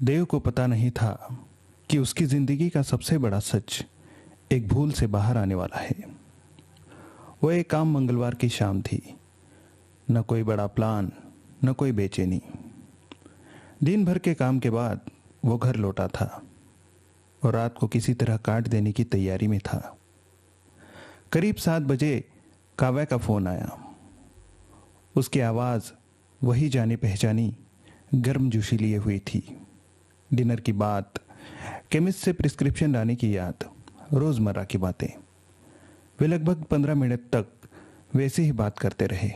देव को पता नहीं था कि उसकी जिंदगी का सबसे बड़ा सच एक भूल से बाहर आने वाला है। वह एक आम मंगलवार की शाम थी। न कोई बड़ा प्लान, न कोई बेचैनी। दिन भर के काम के बाद वो घर लौटा था और रात को किसी तरह काट देने की तैयारी में था। करीब 7 बजे काव्या का फोन आया। उसकी आवाज वही जानी पहचानी गर्म जोशी लिए हुई थी। डिनर की बात, केमिस्ट से प्रिस्क्रिप्शन लाने की याद, रोजमर्रा की बातें। वे लगभग 15 मिनट तक वैसे ही बात करते रहे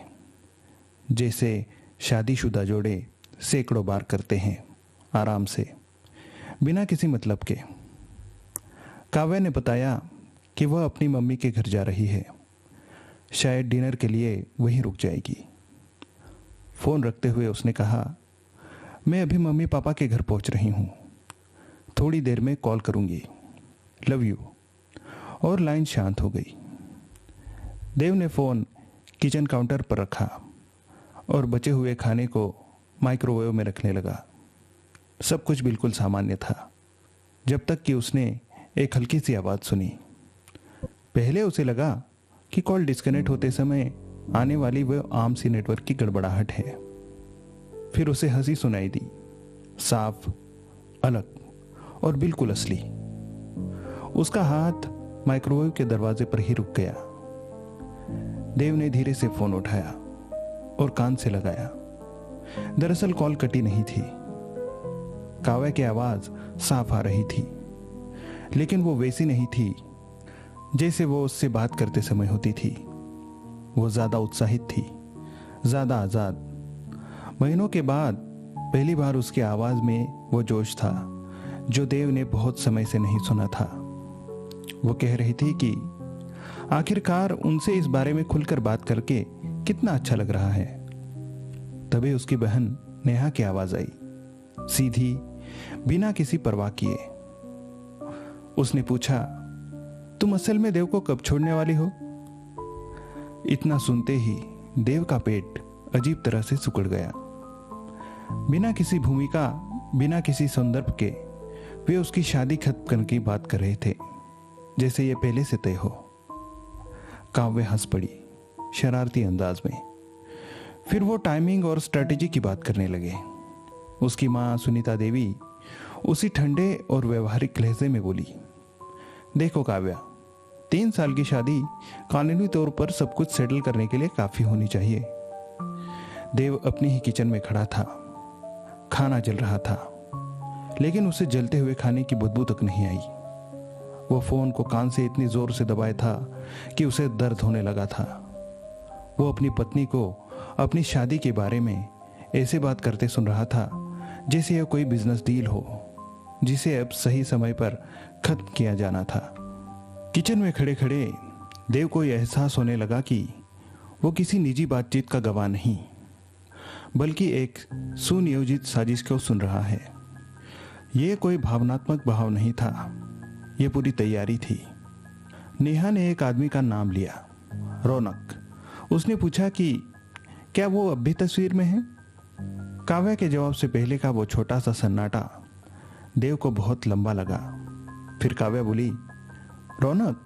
जैसे शादीशुदा जोड़े सैकड़ों बार करते हैं, आराम से, बिना किसी मतलब के। काव्या ने बताया कि वह अपनी मम्मी के घर जा रही है। शायद डिनर के लिए वहीं रुक जाएगी। फोन रखते हुए उसने कहा, मैं अभी मम्मी पापा के घर पहुंच रही हूं, थोड़ी देर में कॉल करूंगी, लव यू। और लाइन शांत हो गई। देव ने फोन किचन काउंटर पर रखा और बचे हुए खाने को माइक्रोवेव में रखने लगा। सब कुछ बिल्कुल सामान्य था जब तक कि उसने एक हल्की सी आवाज़ सुनी। पहले उसे लगा कि कॉल डिस्कनेक्ट होते समय आने वाली वह आम सी नेटवर्क की गड़बड़ाहट है। फिर उसे हंसी सुनाई दी, साफ, अलग और बिल्कुल असली। उसका हाथ माइक्रोवेव के दरवाजे पर ही रुक गया। देव ने धीरे से फोन उठाया और कान से लगाया। दरअसल कॉल कटी नहीं थी। काव्या की आवाज साफ आ रही थी, लेकिन वो वैसी नहीं थी जैसे वो उससे बात करते समय होती थी। वो ज्यादा उत्साहित थी, ज्यादा आजाद। महीनों के बाद पहली बार उसकी आवाज में वो जोश था जो देव ने बहुत समय से नहीं सुना था। वो कह रही थी कि आखिरकार उनसे इस बारे में खुलकर बात करके कितना अच्छा लग रहा है। तभी उसकी बहन नेहा की आवाज आई, सीधी, बिना किसी परवाह किए। उसने पूछा, तुम असल में देव को कब छोड़ने वाली हो? इतना सुनते ही देव का पेट अजीब तरह से सिकुड़ गया। बिना किसी भूमिका, बिना किसी संदर्भ के वे उसकी शादी खत्म करने की बात कर रहे थे, जैसे ये पहले से तय हो। काव्या हंस पड़ी, शरारती अंदाज में। फिर वो टाइमिंग और स्ट्रेटेजी की बात करने लगे। उसकी माँ सुनीता देवी उसी ठंडे और व्यवहारिक लहजे में बोली, देखो काव्या, 3 साल की शादी कानूनी तौर पर सब कुछ सेटल करने के लिए काफी होनी चाहिए। देव अपनी ही किचन में खड़ा था। खाना जल रहा था, लेकिन उसे जलते हुए खाने की बदबू तक नहीं आई। वो फोन को कान से इतनी जोर से दबाया था कि उसे दर्द होने लगा था। वो अपनी पत्नी को अपनी शादी के बारे में ऐसे बात करते सुन रहा था जैसे यह कोई बिजनेस डील हो जिसे अब सही समय पर खत्म किया जाना था। किचन में खड़े खड़े देव को यह एहसास होने लगा कि वो किसी निजी बातचीत का गवाह नहीं, बल्कि एक सुनियोजित साजिश को सुन रहा है। यह कोई भावनात्मक बहाव नहीं था, यह पूरी तैयारी थी। नेहा ने एक आदमी का नाम लिया, रौनक। उसने पूछा कि क्या वो अब भी तस्वीर में है? काव्या के जवाब से पहले का वो छोटा सा सन्नाटा देव को बहुत लंबा लगा। फिर काव्या बोली, रौनक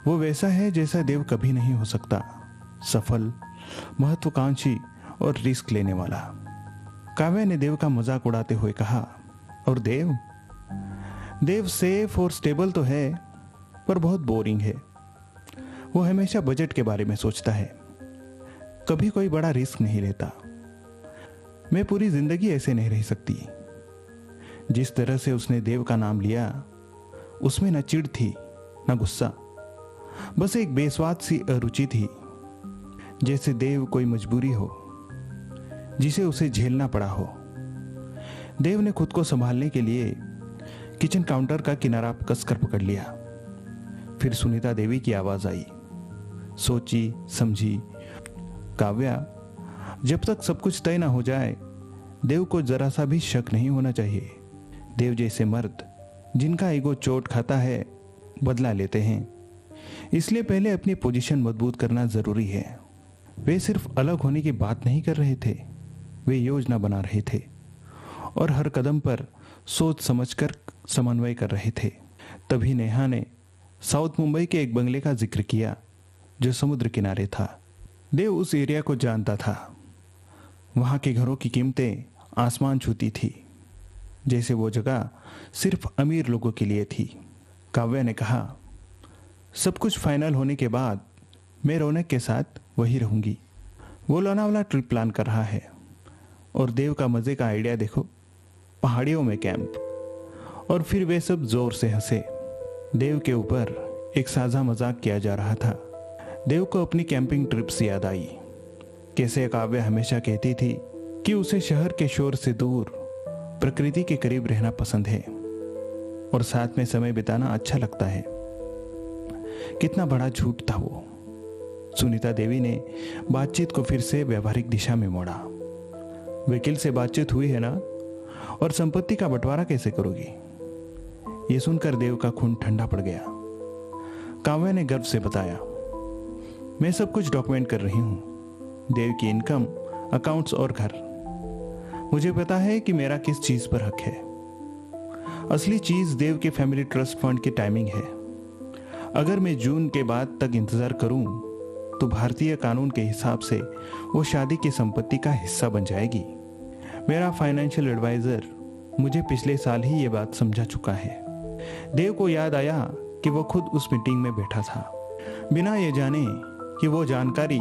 वो वैसा है जैसा देव कभी नहीं हो सकता, सफल, महत्वाकांक्षी और रिस्क लेने वाला। काव्या ने देव का मजाक उड़ाते हुए कहा, और देव? देव सेफ और स्टेबल तो है, पर बहुत बोरिंग है। वो हमेशा बजट के बारे में सोचता है, कभी कोई बड़ा रिस्क नहीं लेता। मैं पूरी जिंदगी ऐसे नहीं रह सकती। जिस तरह से उसने देव का नाम लिया, उसमें न चिढ़ थी, न गुस्सा, बस एक बेस्वाद सी अरुचि थी, जैसे देव कोई मजबूरी हो जिसे उसे झेलना पड़ा हो। देव ने खुद को संभालने के लिए किचन काउंटर का किनारा कसकर पकड़ लिया। फिर सुनीता देवी की आवाज आई, सोची समझी, काव्या, जब तक सब कुछ तय ना हो जाए देव को जरा सा भी शक नहीं होना चाहिए। देव जैसे मर्द जिनका ईगो चोट खाता है बदला लेते हैं, इसलिए पहले अपनी पोजीशन मजबूत करना जरूरी है। वे सिर्फ अलग होने की बात नहीं कर रहे थे, वे योजना बना रहे थे और हर कदम पर सोच समझकर समन्वय कर रहे थे। तभी नेहा ने साउथ मुंबई के एक बंगले का जिक्र किया जो समुद्र किनारे था। देव उस एरिया को जानता था। वहां के घरों की कीमतें आसमान छूती थी, जैसे वो जगह सिर्फ अमीर लोगों के लिए थी। काव्या ने कहा, सब कुछ फाइनल होने के बाद मैं रौनक के साथ वही रहूंगी। वो लोनावाला ट्रिप प्लान कर रहा है और देव का मजे का आइडिया देखो, पहाड़ियों में कैंप। और फिर वे सब जोर से हंसे। देव के ऊपर एक साझा मजाक किया जा रहा था। देव को अपनी कैंपिंग ट्रिप्स याद आई। कैसे काव्या हमेशा कहती थी कि उसे शहर के शोर से दूर प्रकृति के करीब रहना पसंद है और साथ में समय बिताना अच्छा लगता है। कितना बड़ा झूठ था वो। सुनीता देवी ने बातचीत को फिर से व्यावहारिक दिशा में मोड़ा। वकील से बातचीत हुई है ना, और संपत्ति का बंटवारा कैसे करोगी? ये सुनकर देव का खून ठंडा पड़ गया। काव्या ने गर्व से बताया, मैं सब कुछ डॉक्यूमेंट कर रही हूं, देव की इनकम, अकाउंट्स और घर। मुझे पता है कि मेरा किस चीज पर हक है। असली चीज देव के फैमिली ट्रस्ट फंड की टाइमिंग है। अगर मैं जून के बाद तक इंतजार करूं तो भारतीय कानून के हिसाब से वो शादी की संपत्ति का हिस्सा बन जाएगी। मेरा फाइनेंशियल एडवाइजर मुझे पिछले साल ही ये बात समझा चुका है। देव को याद आया कि वो खुद उस मीटिंग में बैठा था, बिना ये जाने कि वो जानकारी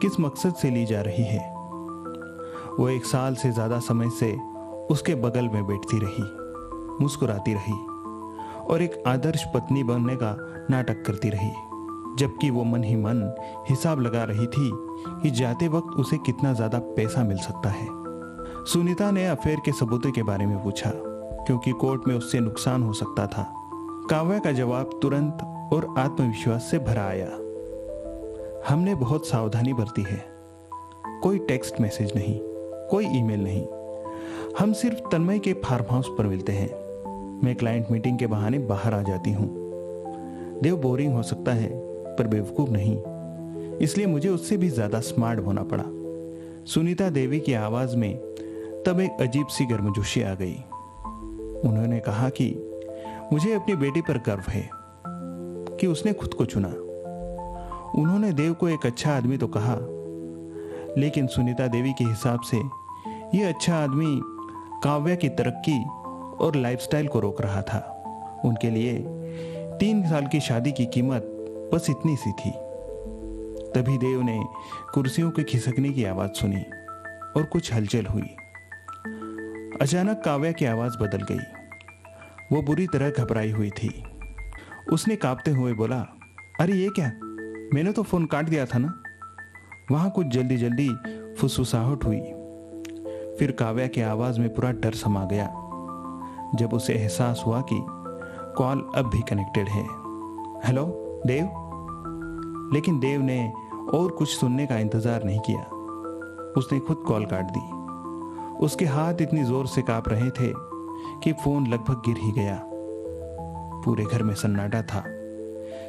किस मकसद से ली जा रही है। वो 1 साल से ज्यादा समय से उसके बगल में बैठती रही, मुस्कुराती रही और एक आदर्श पत्नी बनने का नाटक करती रही, जबकि वो मन ही मन हिसाब लगा रही थी कि जाते वक्त उसे कितना ज्यादा पैसा मिल सकता है। सुनीता ने अफेयर के सबूतों के बारे में पूछा, क्योंकि कोर्ट में उससे नुकसान हो सकता था। काव्या का जवाब तुरंत और आत्मविश्वास से भरा आया। हमने बहुत सावधानी बरती है। कोई टेक्स्ट मैसेज नहीं, कोई ईमेल नहीं। हम सिर्फ तन्मय के फार्म हाउस पर मिलते हैं। मैं क्लाइंट मीटिंग के बहाने बाहर आ जाती हूँ। देव बोरिंग हो सकता है पर बेवकूफ नहीं, इसलिए मुझे उससे भी ज्यादा स्मार्ट होना पड़ा। सुनीता देवी की आवाज में तब एक अजीब सी गर्मजोशी आ गई। उन्होंने कहा कि मुझे अपनी बेटी पर गर्व है कि उसने खुद को चुना। उन्होंने देव को एक अच्छा आदमी तो कहा, लेकिन सुनीता देवी के हिसाब से यह अच्छा आदमी काव्या की तरक्की और लाइफस्टाइल को रोक रहा था। उनके लिए 3 साल की शादी की कीमत बस इतनी सी थी। तभी देव ने कुर्सियों के खिसकने की आवाज सुनी और कुछ हलचल हुई। अचानक काव्या की आवाज बदल गई। वो बुरी तरह घबराई हुई थी। उसने कांपते हुए बोला, अरे ये क्या? मैंने तो फोन काट दिया था ना। वहां कुछ जल्दी जल्दी फुसफुसाहट हुई। फिर काव्या की आवाज में पूरा डर समा गया जब उसे एहसास हुआ कि कॉल अब भी कनेक्टेड है। हेलो देव। लेकिन देव ने और कुछ सुनने का इंतजार नहीं किया। उसने खुद कॉल काट दी। उसके हाथ इतनी जोर से कांप रहे थे कि फोन लगभग गिर ही गया। पूरे घर में सन्नाटा था।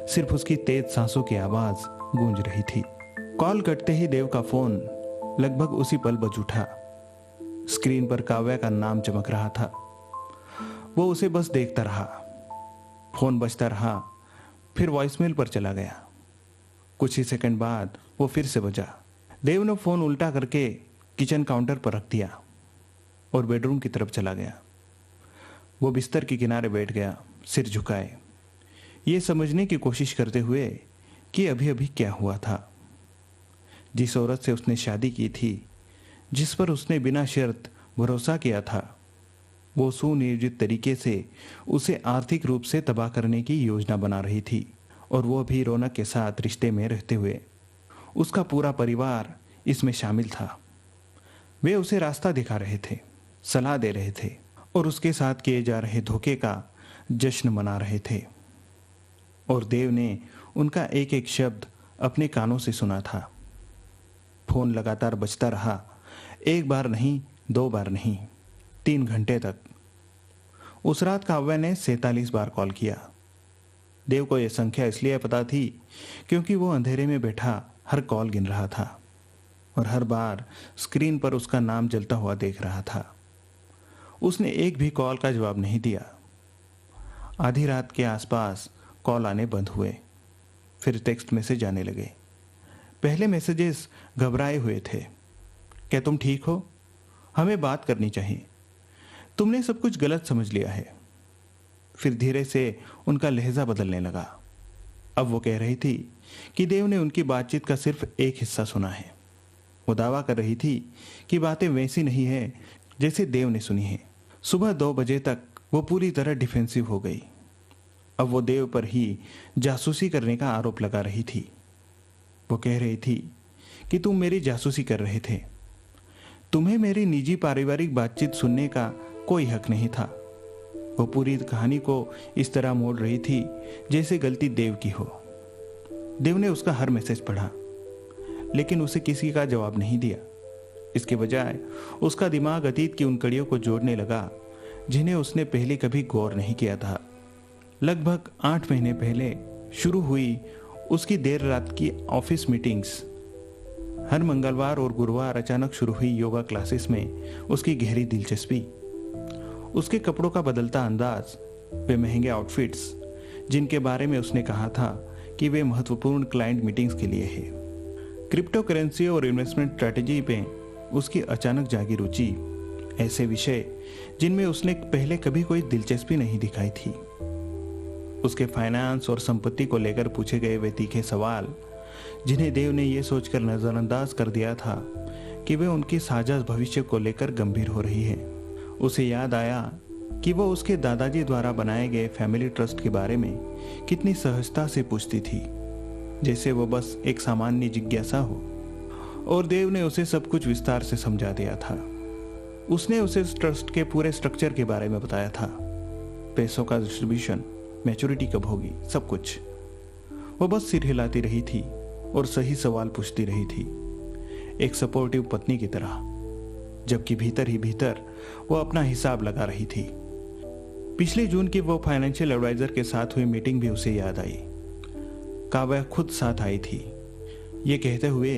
सिर्फ उसकी तेज सांसों की आवाज गूंज रही थी। कॉल कटते ही देव का फोन लगभग उसी पल बज उठा। स्क्रीन पर काव्या का नाम चमक रहा था। वो उसे बस देखता रहा। फोन बजता रहा, फिर वॉइसमेल पर चला गया। कुछ ही सेकंड बाद वो फिर से बजा। देव ने फोन उल्टा करके किचन काउंटर पर रख दिया और बेडरूम की तरफ चला गया। वो बिस्तर के किनारे बैठ गया, सिर झुकाए, ये समझने की कोशिश करते हुए कि अभी अभी क्या हुआ था। जिस औरत से उसने शादी की थी, जिस पर उसने बिना शर्त भरोसा किया था, वो सुनियोजित तरीके से उसे आर्थिक रूप से तबाह करने की योजना बना रही थी, और वो भी रौनक के साथ रिश्ते में रहते हुए। उसका पूरा परिवार इसमें शामिल था। वे उसे रास्ता दिखा रहे थे, सलाह दे रहे थे और उसके साथ किए जा रहे धोखे का जश्न मना रहे थे। और देव ने उनका एक एक शब्द अपने कानों से सुना था। फोन लगातार बजता रहा, 1 बार नहीं, 2 बार नहीं, 3 घंटे तक। उस रात काव्या ने 47 बार कॉल किया। देव को यह संख्या इसलिए पता थी क्योंकि वो अंधेरे में बैठा हर कॉल गिन रहा था और हर बार स्क्रीन पर उसका नाम जलता हुआ देख रहा था। उसने एक भी कॉल का जवाब नहीं दिया। आधी रात के आसपास कॉल आने बंद हुए, फिर टेक्स्ट मैसेज आने लगे। पहले मैसेजेस घबराए हुए थे। क्या तुम ठीक हो? हमें बात करनी चाहिए। तुमने सब कुछ गलत समझ लिया है। फिर धीरे से उनका लहजा बदलने लगा। अब वो कह रही थी कि देव ने उनकी बातचीत का सिर्फ एक हिस्सा सुना है। वो दावा कर रही थी कि बातें वैसी नहीं है जैसे देव ने सुनी है। सुबह 2 बजे तक वो पूरी तरह डिफेंसिव हो गई। अब वो देव पर ही जासूसी करने का आरोप लगा रही थी। वो कह रही थी कि तुम मेरी जासूसी कर रहे थे। तुम्हें मेरी निजी पारिवारिक बातचीत सुनने का कोई हक नहीं था। वो पूरी कहानी को इस तरह मोड़ रही थी जैसे गलती देव की हो। देव ने उसका हर मैसेज पढ़ा, लेकिन उसे किसी का जवाब नहीं दिया। इसके बजाय उसका दिमाग अतीत की उन कड़ियों को जोड़ने लगा जिन्हें उसने पहले कभी गौर नहीं किया था। लगभग 8 महीने पहले शुरू हुई उसकी देर रात की ऑफिस मीटिंग्स, हर मंगलवार और गुरुवार अचानक शुरू हुई योगा क्लासेस में उसकी गहरी दिलचस्पी, उसके कपड़ों का बदलता अंदाज, वे महंगे आउटफिट्स जिनके बारे में उसने कहा था कि वे महत्वपूर्ण क्लाइंट मीटिंग्स के लिए है, क्रिप्टो करेंसी और इन्वेस्टमेंट स्ट्रैटेजी पे उसकी अचानक जागी रुचि, ऐसे विषय जिनमें उसने पहले कभी कोई दिलचस्पी नहीं दिखाई थी। उसके फाइनेंस और संपत्ति को लेकर पूछे गए वे तीखे सवाल, जिन्हें देव ने यह सोचकर नजरअंदाज कर दिया था कि वे उनकी साझा भविष्य को लेकर गंभीर हो रही है। उसे याद आया कि वो उसके दादाजी द्वारा बनाए गए फैमिली ट्रस्ट के बारे में कितनी सहजता से पूछती थी, जैसे वो बस एक सामान्य जिज्ञासा हो, और देव ने उसे सब कुछ विस्तार से समझा दिया था। उसने उसे ट्रस्ट के पूरे स्ट्रक्चर के बारे में बताया था, पैसों का डिस्ट्रीब्यूशन, मैच्योरिटी कब होगी, सब कुछ। वो बस सिर हिलाती रही थी और सही सवाल पूछती रही थी, एक सपोर्टिव पत्नी की तरह, जबकि भीतर ही भीतर वो अपना हिसाब लगा रही थी। पिछले जून की वो फाइनेंशियल एडवाइजर के साथ हुई मीटिंग भी उसे याद आई। काव्या खुद साथ आई थी, ये कहते हुए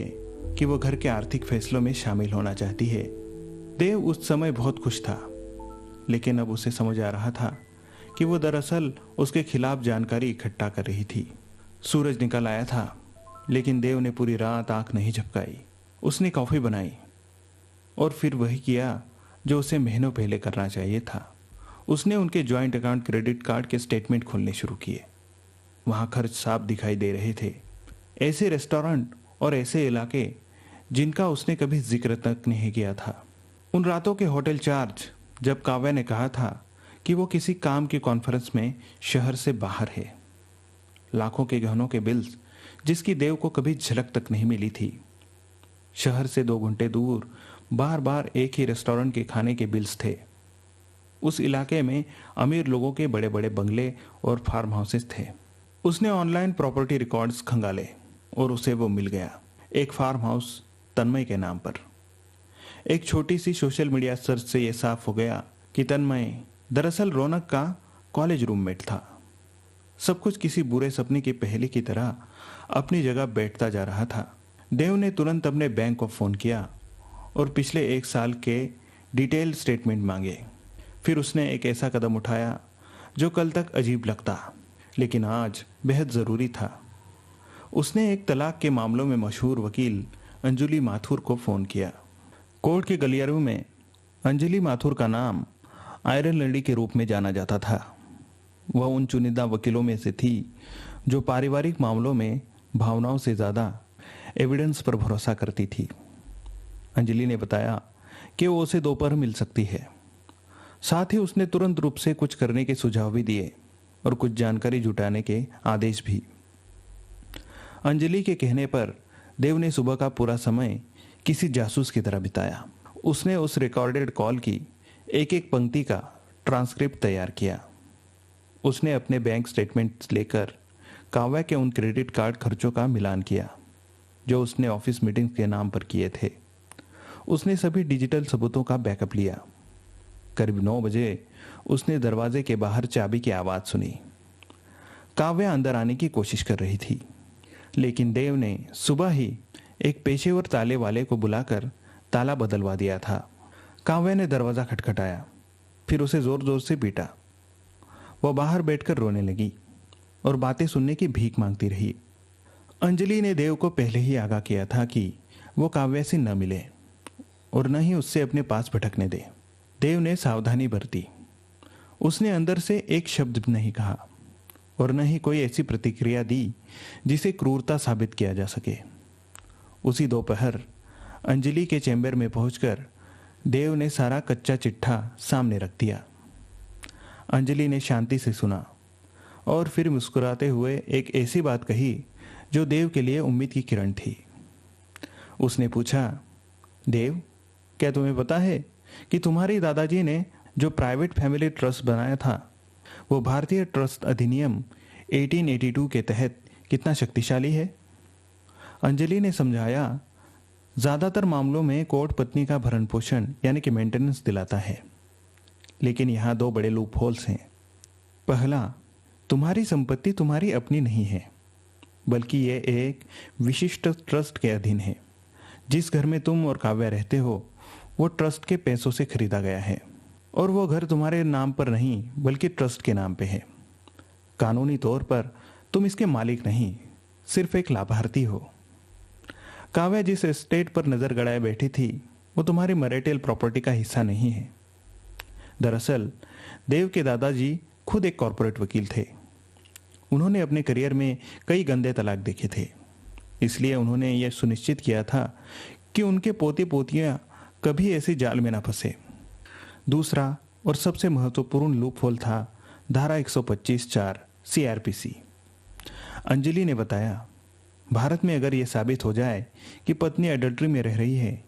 कि वो घर के आर्थिक फैसलों में शामिल होना चाहती है। देव उस समय बहुत खुश था, लेकिन अब उसे समझ आ रहा था कि वो दरअसल उसके खिलाफ जानकारी इकट्ठा कर रही थी। सूरज निकल आया था, लेकिन देव ने पूरी रात आंख नहीं झपकाई। उसने कॉफी बनाई और फिर वही किया जो उसे महीनों पहले करना चाहिए था। उसने उनके जॉइंट अकाउंट क्रेडिट कार्ड के स्टेटमेंट खोलने शुरू किए। वहां खर्च साफ दिखाई दे रहे थे, ऐसे रेस्टोरेंट और ऐसे इलाके जिनका उसने कभी जिक्र तक नहीं किया था। उन रातों के होटल चार्ज, जब काव्या ने कहा था कि वो किसी काम की कॉन्फ्रेंस में शहर से बाहर है। लाखों के गहनों के बिल्स जिसकी देव को कभी झलक तक नहीं मिली थी। शहर से 2 घंटे दूर बार बार एक ही रेस्टोरेंट के खाने के बिल्स थे। उस इलाके में अमीर लोगों के बड़े बड़े बंगले और फार्म हाउसेस थे। उसने ऑनलाइन प्रॉपर्टी रिकॉर्ड्स खंगाले और उसे वो मिल गया, एक फार्म हाउस तन्मय के नाम पर। एक छोटी सी सोशल मीडिया सर्च से यह साफ हो गया कि तन्मय दरअसल रौनक का कॉलेज रूममेट था। सब कुछ किसी बुरे सपने की पहेली की तरह अपनी जगह बैठता जा रहा था। देव ने तुरंत अपने बैंक को फोन किया और पिछले 1 साल के डिटेल स्टेटमेंट मांगे। फिर उसने एक ऐसा कदम उठाया जो कल तक अजीब लगता, लेकिन आज बेहद जरूरी था। उसने एक तलाक के मामलों में मशहूर वकील अंजलि माथुर को फोन किया। कोर्ट के गलियारों में अंजलि माथुर का नाम आयरन लेडी के रूप में जाना जाता था। वह उन चुनिंदा वकीलों में से थी जो पारिवारिक मामलों में भावनाओं से ज्यादा एविडेंस पर भरोसा करती थी। अंजलि ने बताया कि वो उसे दोपहर मिल सकती है। साथ ही उसने तुरंत रूप से कुछ करने के सुझाव भी दिए और कुछ जानकारी जुटाने के आदेश भी। अंजलि के कहने पर देव ने सुबह का पूरा समय किसी जासूस की तरह बिताया। उसने उस रिकॉर्डेड कॉल की एक एक पंक्ति का ट्रांसक्रिप्ट तैयार किया। उसने अपने बैंक स्टेटमेंट्स लेकर काव्या के उन क्रेडिट कार्ड खर्चों का मिलान किया जो उसने ऑफिस मीटिंग के नाम पर किए थे। उसने सभी डिजिटल सबूतों का बैकअप लिया। करीब 9 बजे उसने दरवाजे के बाहर चाबी की आवाज सुनी। काव्या अंदर आने की कोशिश कर रही थी, लेकिन देव ने सुबह ही एक पेशेवर ताले वाले को बुलाकर ताला बदलवा दिया था। काव्या ने दरवाजा खटखटाया। फिर उसे जोर जोर से पीटा। वह बाहर बैठकर रोने लगी और बातें सुनने की भीख मांगती रही। अंजलि ने देव को पहले ही आगाह किया था कि वो काव्या से न मिले और न ही उससे अपने पास भटकने दे। देव ने सावधानी बरती। उसने अंदर से एक शब्द नहीं कहा और न ही कोई ऐसी प्रतिक्रिया दी जिसे क्रूरता साबित किया जा सके। उसी दोपहर अंजलि के चैम्बर में पहुंचकर देव ने सारा कच्चा चिट्ठा सामने रख दिया। अंजलि ने शांति से सुना और फिर मुस्कुराते हुए एक ऐसी बात कही जो देव के लिए उम्मीद की किरण थी। उसने पूछा, देव, क्या तुम्हें पता है कि तुम्हारी दादाजी ने जो प्राइवेट फैमिली ट्रस्ट बनाया था वो भारतीय ट्रस्ट अधिनियम 1882 के तहत कितना शक्तिशाली है? अंजलि ने समझाया, ज्यादातर मामलों में कोर्ट पत्नी का भरण पोषण यानी कि मेंटेनेंस दिलाता है, लेकिन यहाँ दो बड़े लूप होल्स हैं। पहला, तुम्हारी संपत्ति तुम्हारी अपनी नहीं है, बल्कि यह एक विशिष्ट ट्रस्ट के अधीन है। जिस घर में तुम और काव्या रहते हो वो ट्रस्ट के पैसों से खरीदा गया है और वो घर तुम्हारे नाम पर नहीं बल्कि ट्रस्ट के नाम पे है। कानूनी तौर पर तुम इसके मालिक नहीं, सिर्फ एक लाभार्थी हो। काव्या जिस एस्टेट पर नजर गड़ाए बैठी थी वो तुम्हारी मैरिटल प्रॉपर्टी का हिस्सा नहीं है। दरअसल देव के दादाजी खुद एक कॉरपोरेट वकील थे। उन्होंने अपने करियर में कई गंदे तलाक देखे थे, इसलिए उन्होंने यह सुनिश्चित किया था कि उनके पोते पोतियां कभी ऐसे जाल में ना फंसे। दूसरा और सबसे महत्वपूर्ण लूप होल था धारा 125(4) CRPC। अंजलि ने बताया, भारत में अगर यह साबित हो जाए कि पत्नी अडल्ट्री में रह रही है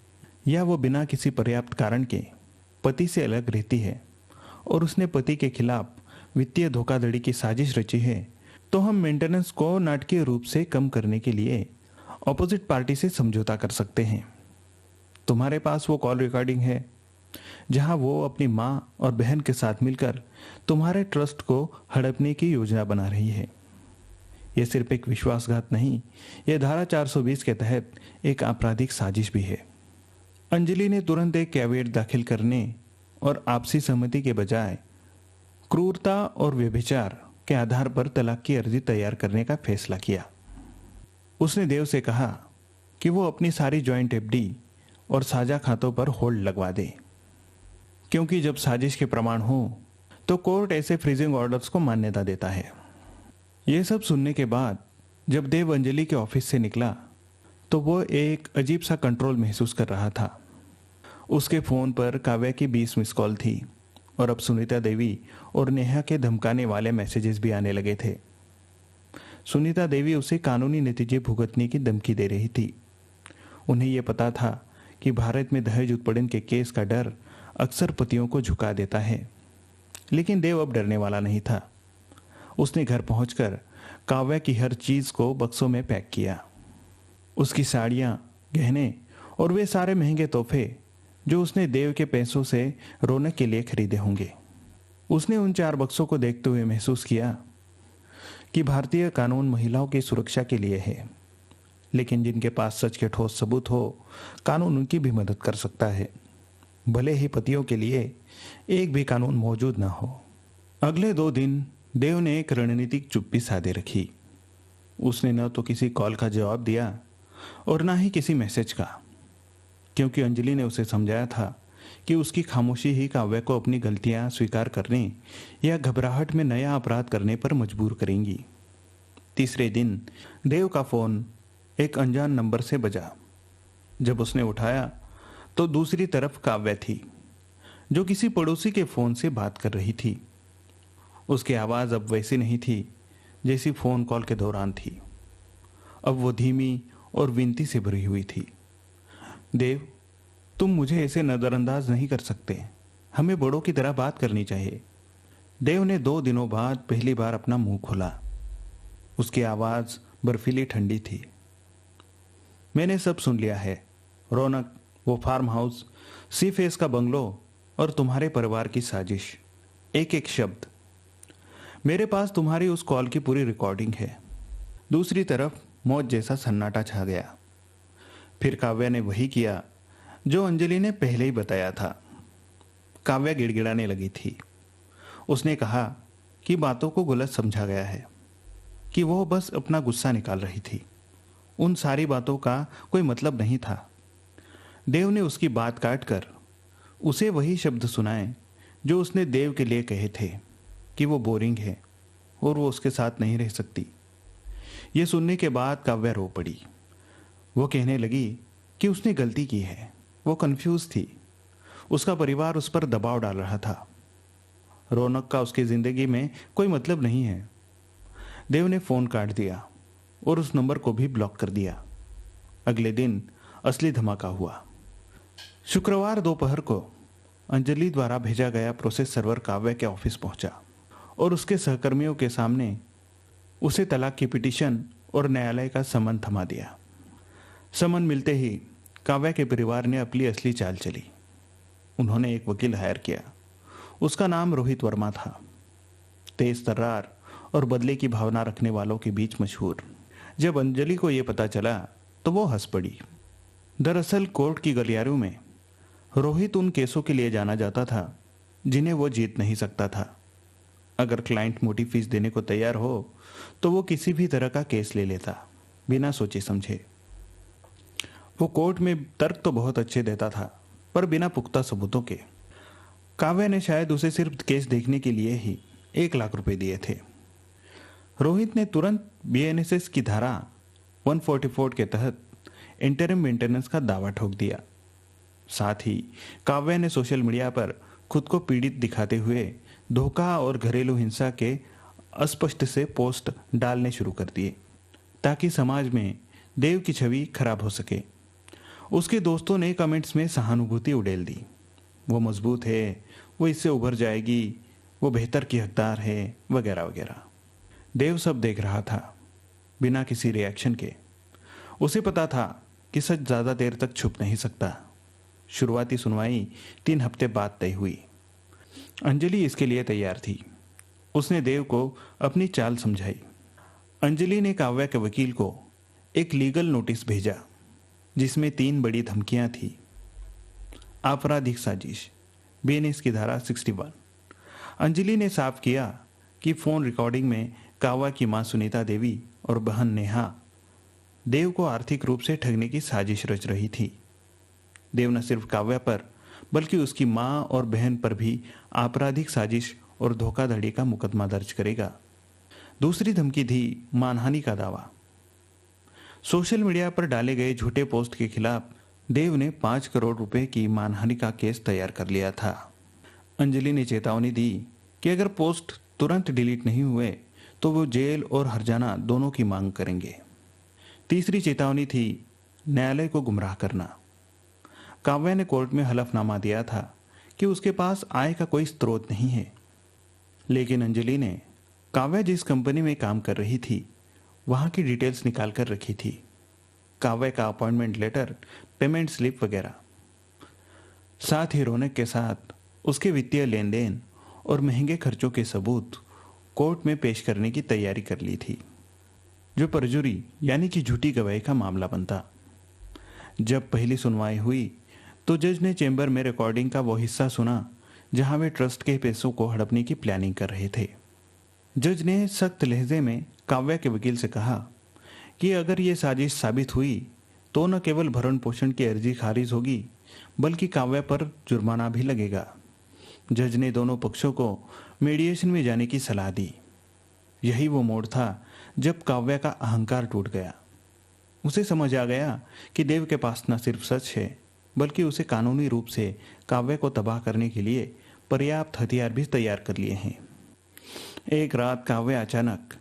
या वो बिना किसी पर्याप्त कारण के पति से अलग रहती है और उसने पति के खिलाफ वित्तीय धोखाधड़ी की साजिश रची है, तो हम मेंटेनेंस को नाटकीय रूप से कम करने के लिए ऑपोजिट पार्टी से समझौता कर सकते हैं। तुम्हारे पास वो कॉल रिकॉर्डिंग है जहां वो अपनी मां और बहन के साथ मिलकर तुम्हारे ट्रस्ट को हड़पने की योजना बना रही है। यह सिर्फ एक विश्वासघात नहीं, यह धारा 420 के तहत एक आपराधिक साजिश भी है। अंजलि ने तुरंत एक कैविएट दाखिल करने और आपसी सहमति के बजाय क्रूरता और व्यभिचार के आधार पर तलाक की अर्जी तैयार करने का फैसला किया। उसने देव से कहा कि वो अपनी सारी जॉइंट एफडी और साझा खातों पर होल्ड लगवा दे, क्योंकि जब साजिश के प्रमाण हो तो कोर्ट ऐसे फ्रीजिंग ऑर्डर्स को मान्यता देता है। यह सब सुनने के बाद जब देव अंजलि के ऑफिस से निकला तो वो एक अजीब सा कंट्रोल महसूस कर रहा था। उसके फोन पर काव्या की 20 मिस कॉल थी और अब सुनीता देवी और नेहा के धमकाने वाले मैसेजेस भी आने लगे थे। सुनीता देवी उसे कानूनी नतीजे भुगतने की धमकी दे रही थी। उन्हें यह पता था कि भारत में दहेज उत्पीड़न के केस का डर अक्सर पतियों को झुका देता है, लेकिन देव अब डरने वाला नहीं था। उसने घर पहुंचकर काव्या की हर चीज को बक्सों में पैक किया। उसकी साड़ियां, गहने और वे सारे महंगे तोहफे जो उसने देव के पैसों से रौनक के लिए खरीदे होंगे। उसने उन 4 बक्सों को देखते हुए महसूस किया कि भारतीय कानून महिलाओं की सुरक्षा के लिए है, लेकिन जिनके पास सच के ठोस सबूत हो, कानून उनकी भी मदद कर सकता है, भले ही पतियों के लिए एक भी कानून मौजूद ना हो। अगले 2 दिन देव ने एक रणनीतिक चुप्पी साधे रखी। उसने न तो किसी कॉल का जवाब दिया और ना ही किसी मैसेज का, क्योंकि अंजलि ने उसे समझाया था कि उसकी खामोशी ही काव्या को अपनी गलतियां स्वीकार करने या घबराहट में नया अपराध करने पर मजबूर करेंगी। तीसरे दिन देव का फोन एक अनजान नंबर से बजा। जब उसने उठाया तो दूसरी तरफ काव्या थी, जो किसी पड़ोसी के फोन से बात कर रही थी। उसकी आवाज अब वैसी नहीं थी जैसी फोन कॉल के दौरान थी। अब वो धीमी और विनती से भरी हुई थी। देव, तुम मुझे ऐसे नजरअंदाज नहीं कर सकते, हमें बड़ों की तरह बात करनी चाहिए। देव ने 2 दिनों बाद पहली बार अपना मुंह खोला। उसकी आवाज बर्फीली ठंडी थी। मैंने सब सुन लिया है, रौनक, वो फार्म हाउस, सी फेस का बंगलो और तुम्हारे परिवार की साजिश, एक एक शब्द। मेरे पास तुम्हारी उस कॉल की पूरी रिकॉर्डिंग है। दूसरी तरफ मौत जैसा सन्नाटा छा गया। फिर काव्या ने वही किया जो अंजलि ने पहले ही बताया था। काव्या गिड़गिड़ाने लगी थी। उसने कहा कि बातों को गलत समझा गया है, कि वो बस अपना गुस्सा निकाल रही थी। उन सारी बातों का कोई मतलब नहीं था। देव ने उसकी बात काट कर उसे वही शब्द सुनाए जो उसने देव के लिए कहे थे, कि वो बोरिंग है और वो उसके साथ नहीं रह सकती। ये सुनने के बाद काव्या रो पड़ी। वो कहने लगी कि उसने गलती की है। वो कंफ्यूज थी। उसका परिवार उस पर दबाव डाल रहा था। रौनक का उसकी जिंदगी में कोई मतलब नहीं है। देव ने फोन काट दिया और उस नंबर को भी ब्लॉक कर दिया। अगले दिन असली धमाका हुआ। शुक्रवार दोपहर को अंजलि द्वारा भेजा गया प्रोसेस सर्वर काव्या के ऑफिस पहुंचा और उसके सहकर्मियों के सामने उसे तलाक की पिटीशन और न्यायालय का समन थमा दिया। समन मिलते ही काव्या के परिवार ने अपनी असली चाल चली। उन्होंने एक वकील हायर किया। उसका नाम रोहित वर्मा था। तेज तर्रार और बदले की भावना रखने वालों के बीच मशहूर। जब अंजलि को यह पता चला तो वो हंस पड़ी। दरअसल कोर्ट की गलियारों में रोहित उन केसों के लिए जाना जाता था जिन्हें वो जीत नहीं सकता था। अगर क्लाइंट मोटी फीस देने को तैयार हो तो वो किसी भी तरह का केस ले लेता, बिना सोचे समझे। वो कोर्ट में तर्क तो बहुत अच्छे देता था, पर बिना पुख्ता सबूतों के। काव्या ने शायद उसे सिर्फ केस देखने के लिए ही 1 लाख रुपए दिए थे। रोहित ने तुरंत बीएनएसएस की धारा 144 के तहत इंटरिम मेंटेनेंस का दावा ठोक दिया। साथ ही काव्या ने सोशल मीडिया पर खुद को पीड़ित दिखाते हुए धोखा और घरेलू हिंसा के अस्पष्ट से पोस्ट डालने शुरू कर दिए, ताकि समाज में देव की छवि खराब हो सके। उसके दोस्तों ने कमेंट्स में सहानुभूति उड़ेल दी। वो मजबूत है, वो इससे उभर जाएगी, वो बेहतर की हकदार है, वगैरह वगैरह। देव सब देख रहा था, बिना किसी रिएक्शन के। उसे पता था कि सच ज्यादा देर तक छुप नहीं सकता। शुरुआती सुनवाई 3 हफ्ते बाद तय हुई। अंजलि इसके लिए तैयार थी। उसने देव को अपनी चाल समझाई। अंजलि ने काव्या के वकील को एक लीगल नोटिस भेजा, जिसमें 3 बड़ी धमकियां थी। आपराधिक साजिश, बीएनएस की धारा 61। अंजलि ने साफ किया कि फोन रिकॉर्डिंग में काव्या की मां सुनीता देवी और बहन नेहा देव को आर्थिक रूप से ठगने की साजिश रच रही थी। देव न सिर्फ काव्या पर बल्कि उसकी मां और बहन पर भी आपराधिक साजिश और धोखाधड़ी का मुकदमा दर्ज करेगा। दूसरी धमकी थी मानहानि का दावा। सोशल मीडिया पर डाले गए झूठे पोस्ट के खिलाफ देव ने 5 करोड़ रुपए की मानहानि का केस तैयार कर लिया था। अंजलि ने चेतावनी दी कि अगर पोस्ट तुरंत डिलीट नहीं हुए तो वो जेल और हर्जाना दोनों की मांग करेंगे। तीसरी चेतावनी थी न्यायालय को गुमराह करना। काव्या ने कोर्ट में हलफनामा दिया था कि उसके पास आय का कोई स्रोत नहीं है, लेकिन अंजलि ने काव्या जिस कंपनी में काम कर रही थी वहां की डिटेल्स निकाल कर रखी थी। काव्या का अपॉइंटमेंट लेटर, पेमेंट स्लिप वगैरह। साथ ही रौनक के साथ उसके वित्तीय लेन देन और महंगे खर्चों के सबूत कोर्ट में पेश करने की तैयारी कर ली थी, जो परजुरी यानी कि झूठी गवाही का मामला बनता। जब पहली सुनवाई हुई तो जज ने चेंबर में रिकॉर्डिंग का वो हिस्सा सुना जहां वे ट्रस्ट के पैसों को हड़पने की प्लानिंग कर रहे थे। जज ने सख्त लहजे में काव्या के वकील से कहा कि अगर ये साजिश साबित हुई तो न केवल भरण पोषण की अर्जी खारिज होगी बल्कि काव्या पर जुर्माना भी लगेगा। जज ने दोनों पक्षों को मीडिएशन में जाने की सलाह दी। यही वो मोड़ था जब काव्या का अहंकार टूट गया। उसे समझ आ गया कि देव के पास न सिर्फ सच है बल्कि उसे कानूनी रूप से काव्या को तबाह करने के लिए पर्याप्त हथियार भी तैयार कर लिए हैं। एक रात काव्या अचानक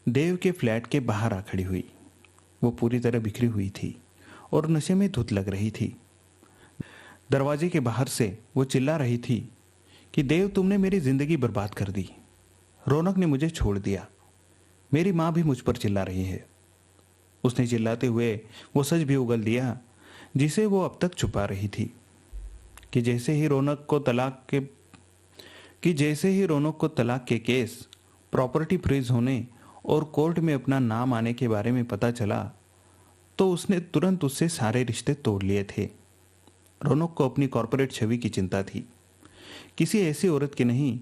देव के फ्लैट के बाहर आ खड़ी हुई। वो पूरी तरह बिखरी हुई थी और नशे में धुत लग रही थी। दरवाजे के बाहर से वो चिल्ला रही थी कि देव, तुमने मेरी जिंदगी बर्बाद कर दी। रौनक ने मुझे छोड़ दिया। मेरी माँ भी मुझ पर चिल्ला रही है। उसने चिल्लाते हुए वो सच भी उगल दिया जिसे वो अब तक छुपा रही थी, कि जैसे ही रौनक को तलाक के केस, प्रॉपर्टी फ्रीज होने और कोर्ट में अपना नाम आने के बारे में पता चला तो उसने तुरंत उससे सारे रिश्ते तोड़ लिए थे। रौनक को अपनी कॉर्पोरेट छवि की चिंता थी किसी ऐसी औरत की नहीं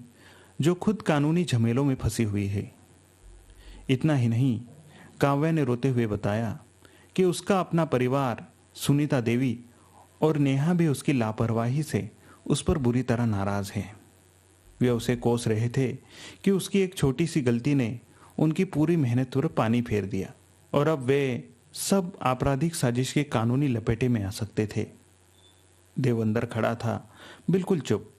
जो खुद कानूनी झमेलों में फंसी हुई है। इतना ही नहीं, काव्या ने रोते हुए बताया कि उसका अपना परिवार, सुनीता देवी और नेहा भी उसकी लापरवाही से उस पर बुरी तरह नाराज है। वे उसे कोस रहे थे कि उसकी एक छोटी सी गलती ने उनकी पूरी मेहनत पर पानी फेर दिया और अब वे सब आपराधिक साजिश के कानूनी लपेटे में आ सकते थे। देव अंदर खड़ा था, बिल्कुल चुप।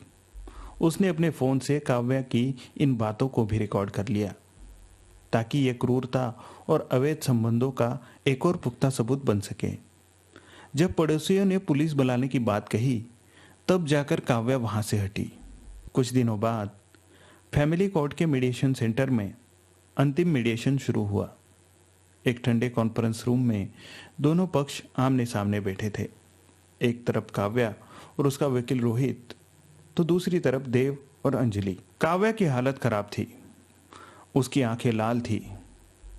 उसने अपने फोन से काव्या की इन बातों को भी रिकॉर्ड कर लिया ताकि यह क्रूरता और अवैध संबंधों का एक और पुख्ता सबूत बन सके। जब पड़ोसियों ने पुलिस बुलाने की बात कही, तब जाकर काव्या वहां से हटी। कुछ दिनों बाद फैमिली कोर्ट के मीडिएशन सेंटर में अंतिम मीडिएशन शुरू हुआ। एक ठंडे कॉन्फ्रेंस रूम में दोनों पक्ष आमने सामने बैठे थे। एक तरफ काव्या और उसका वकील रोहित, तो दूसरी तरफ देव और अंजलि। काव्या की हालत खराब थी। उसकी आंखें लाल थी,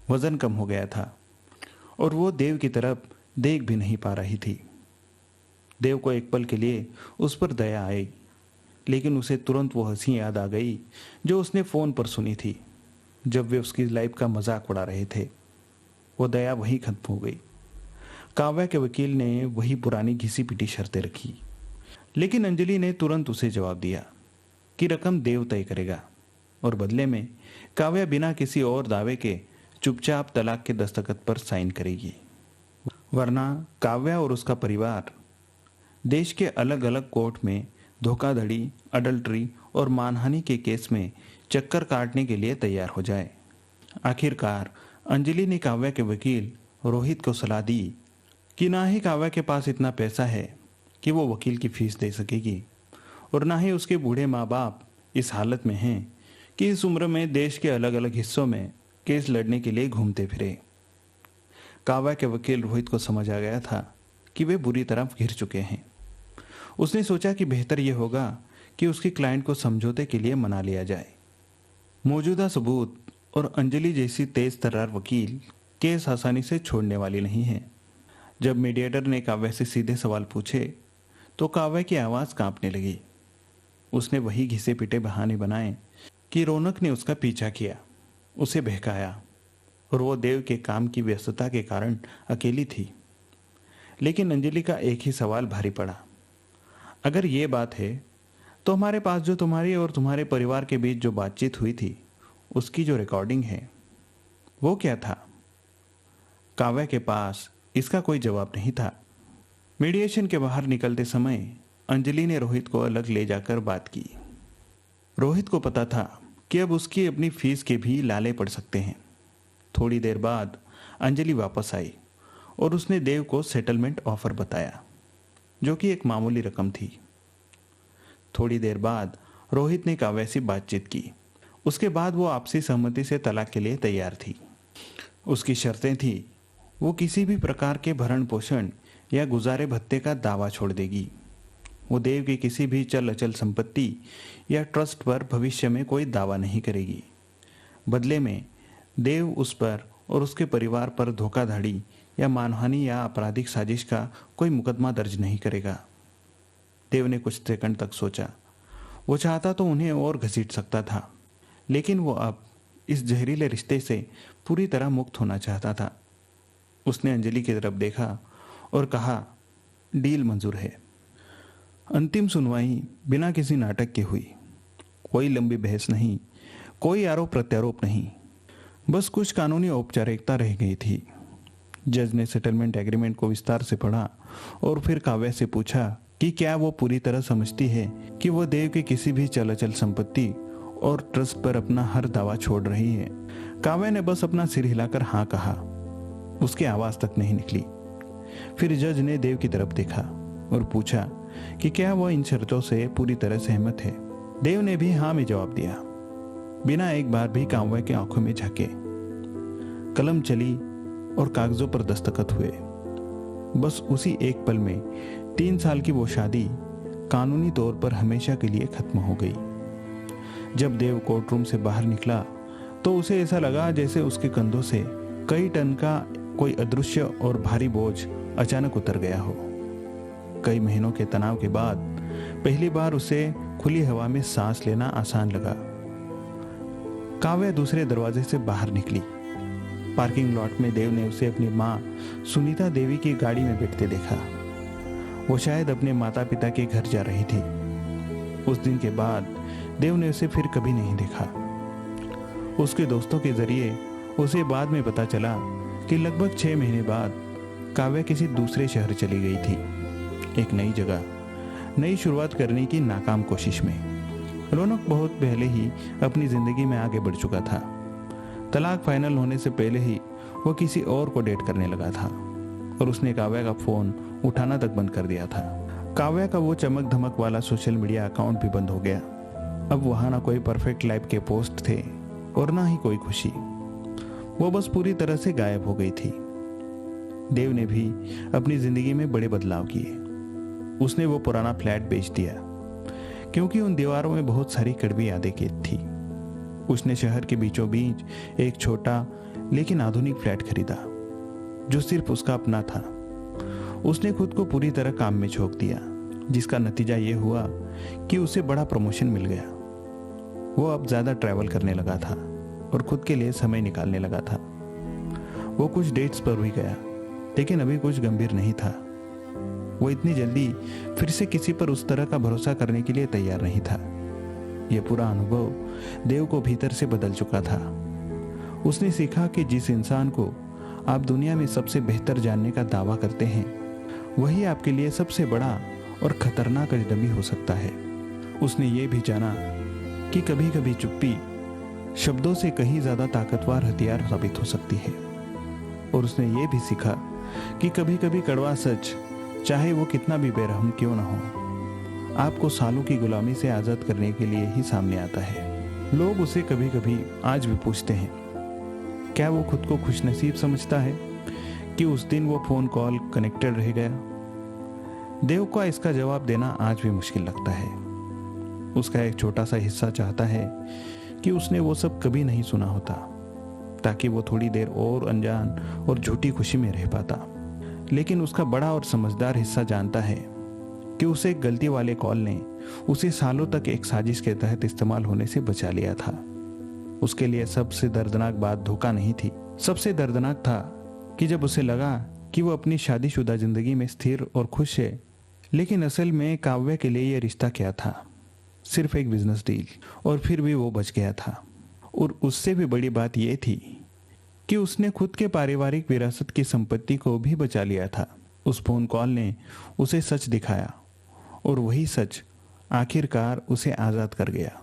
वजन कम हो गया था और वो देव की तरफ देख भी नहीं पा रही थी। देव को एक पल के लिए उस पर दया आई, लेकिन उसे तुरंत वो हंसी याद आ गई जो उसने फोन पर सुनी थी जब वे उसकी लाइफ का मजाक उड़ा रहे थे। वो दया वहीं खत्म हो गई। काव्या के वकील ने वही पुरानी घिसी पिटी शर्तें रखी, लेकिन अंजलि ने तुरंत उसे जवाब दिया कि रकम देव तय करेगा और बदले में काव्या बिना किसी और दावे के चुपचाप तलाक के दस्तखत पर साइन करेगी, वरना काव्या और उसका परिवार देश के अलग अलग कोर्ट में धोखाधड़ी, अडल्ट्री और मानहानि के केस में चक्कर काटने के लिए तैयार हो जाए। आखिरकार अंजलि ने काव्या के वकील रोहित को सलाह दी कि ना ही काव्या के पास इतना पैसा है कि वो वकील की फीस दे सकेगी और ना ही उसके बूढ़े माँ बाप इस हालत में हैं कि इस उम्र में देश के अलग अलग हिस्सों में केस लड़ने के लिए घूमते फिरे। काव्या के वकील रोहित को समझ आ गया था कि वे बुरी तरह घिर चुके हैं। उसने सोचा कि बेहतर यह होगा कि उसके क्लाइंट को समझौते के लिए मना लिया जाए। मौजूदा सबूत और अंजलि जैसी तेज तर्रार वकील केस आसानी से छोड़ने वाली नहीं है। जब मीडिएटर ने काव्या से सीधे सवाल पूछे तो काव्या की आवाज़ कांपने लगी। उसने वही घिसे पिटे बहाने बनाए कि रौनक ने उसका पीछा किया, उसे बहकाया और वो देव के काम की व्यस्तता के कारण अकेली थी। लेकिन अंजलि का एक ही सवाल भारी पड़ा, अगर ये बात है तो हमारे पास जो तुम्हारी और तुम्हारे परिवार के बीच जो बातचीत हुई थी उसकी जो रिकॉर्डिंग है वो क्या था? काव्या के पास इसका कोई जवाब नहीं था। मीडिएशन के बाहर निकलते समय अंजलि ने रोहित को अलग ले जाकर बात की। रोहित को पता था कि अब उसकी अपनी फीस के भी लाले पड़ सकते हैं। थोड़ी देर बाद अंजलि वापस आई और उसने देव को सेटलमेंट ऑफर बताया, जो कि एक मामूली रकम थी। थोड़ी देर बाद रोहित ने काव्या से बातचीत की। उसके बाद वो आपसी सहमति से तलाक के लिए तैयार थी। उसकी शर्तें थी, वो किसी भी प्रकार के भरण पोषण या गुजारे भत्ते का दावा छोड़ देगी। वो देव की किसी भी चल अचल संपत्ति या ट्रस्ट पर भविष्य में कोई दावा नहीं करेगी। बदले में देव उस पर और उसके परिवार पर धोखाधड़ी या मानहानि या आपराधिक साजिश का कोई मुकदमा दर्ज नहीं करेगा। देव ने कुछ सेकंड तक सोचा। वो चाहता तो उन्हें और घसीट सकता था, लेकिन वो अब इस जहरीले रिश्ते से पूरी तरह मुक्त होना चाहता था। उसने अंजलि की तरफ देखा और कहा, डील मंजूर है। अंतिम सुनवाई बिना किसी नाटक के हुई। कोई लंबी बहस नहीं, कोई आरोप प्रत्यारोप नहीं, बस कुछ कानूनी औपचारिकता रह गई थी। जज ने सेटलमेंट एग्रीमेंट को विस्तार से पढ़ा और फिर काव्या से पूछा कि क्या वो पूरी तरह समझती है कि वो देव की किसी भी चल अचल संपत्ति और ट्रस्ट पर अपना हर दावा छोड़ रही है। काव्या ने बस अपना सिर हिलाकर हाँ कहा। उसकी आवाज तक नहीं निकली। फिर जज ने देव की तरफ देखा और पूछा कि क्या वह इन शर्तों से पूरी तरह सहमत है। देव ने भी हाँ में जवाब दिया, बिना एक बार भी काव्या की आंखों में झांके। कलम चली और कागजों पर दस्तखत हुए। बस उसी एक पल में 3 साल की वो शादी कानूनी तौर पर हमेशा के लिए खत्म हो गई। जब देव कोर्ट रूम से बाहर निकला तो उसे ऐसा लगा जैसे उसके कंधों से कई टन का कोई अदृश्य और भारी बोझ अचानक उतर गया हो। कई महीनों के तनाव के बाद पहली बार उसे खुली हवा में सांस लेना आसान लगा। काव्या दूसरे दरवाजे से बाहर निकली। पार्किंग लॉट में देव ने उसे अपनी माँ सुनीता देवी की गाड़ी में बैठते देखा। वो शायद अपने माता पिता के घर जा रही थी। उस दिन के बाद देव ने उसे फिर कभी नहीं देखा। उसके दोस्तों के जरिए उसे बाद में पता चला कि लगभग 6 महीने बाद काव्या किसी दूसरे शहर चली गई थी, एक नई जगह, नई शुरुआत करने की नाकाम कोशिश में। रौनक बहुत पहले ही अपनी जिंदगी में आगे बढ़ चुका था। तलाक फाइनल होने से पहले ही वो किसी और को डेट करने लगा था और उसने काव्या का फोन उठाना तक बंद कर दिया था। काव्या का वो चमक धमक वाला सोशल मीडिया अकाउंट भी बंद हो गया। अब वहां ना कोई परफेक्ट लाइफ के पोस्ट थे और ना ही कोई खुशी। वो बस पूरी तरह से गायब हो गई थी। देव ने भी अपनी जिंदगी में बड़े बदलाव किए। उसने वो पुराना फ्लैट बेच दिया क्योंकि उन दीवारों में बहुत सारी कड़वी यादें कैद थी। उसने शहर के बीचों बीच एक छोटा लेकिन आधुनिक फ्लैट खरीदा जो सिर्फ उसका अपना था। उसने खुद को पूरी तरह काम में झोंक दिया, जिसका नतीजा ये हुआ कि उसे बड़ा प्रमोशन मिल गया। वो अब ज्यादा ट्रैवल करने लगा था और खुद के लिए समय निकालने लगा था। वो कुछ डेट्स पर भी गया, लेकिन अभी कुछ गंभीर नहीं था। वो इतनी जल्दी फिर से किसी पर उस तरह का भरोसा करने के लिए तैयार नहीं था। यह पूरा अनुभव देव को भीतर से बदल चुका था। उसने सीखा कि जिस इंसान को आप दुनिया में सबसे बेहतर जानने का दावा करते हैं, वही आपके लिए सबसे बड़ा और खतरनाक अजनबी हो सकता है। उसने ये भी जाना कि कभी कभी चुप्पी शब्दों से कहीं ज्यादा ताकतवर हथियार साबित हो सकती है। और उसने ये भी सीखा कि कभी कभी कड़वा सच, चाहे वो कितना भी बेरहम क्यों ना हो, आपको सालों की गुलामी से आजाद करने के लिए ही सामने आता है। लोग उसे कभी कभी आज भी पूछते हैं, क्या वो खुद को खुशनसीब समझता है कि उस दिन वो फोन कॉल कनेक्टेड रह गया? देव को इसका जवाब देना आज भी मुश्किल लगता है। उसका एक छोटा सा हिस्सा चाहता है कि उसने वो सब कभी नहीं सुना होता, ताकि वो थोड़ी देर और अनजान और झूठी खुशी में रह पाता। लेकिन उसका बड़ा और समझदार हिस्सा जानता है कि उसे एक गलती वाले कॉल ने उसे सालों तक एक साजिश के तहत इस्तेमाल होने से बचा लिया था। उसके लिए सबसे दर्दनाक बात धोखा नहीं थी। सबसे दर्दनाक था कि जब उसे लगा कि वो अपनी शादीशुदा जिंदगी में स्थिर और खुश है, लेकिन असल में काव्या के लिए यह रिश्ता क्या था? सिर्फ एक बिजनेस डील। और फिर भी वो बच गया था। और उससे भी बड़ी बात यह थी कि उसने खुद के पारिवारिक विरासत की संपत्ति को भी बचा लिया था। उस फोन कॉल ने उसे सच दिखाया और वही सच आखिरकार उसे आजाद कर गया।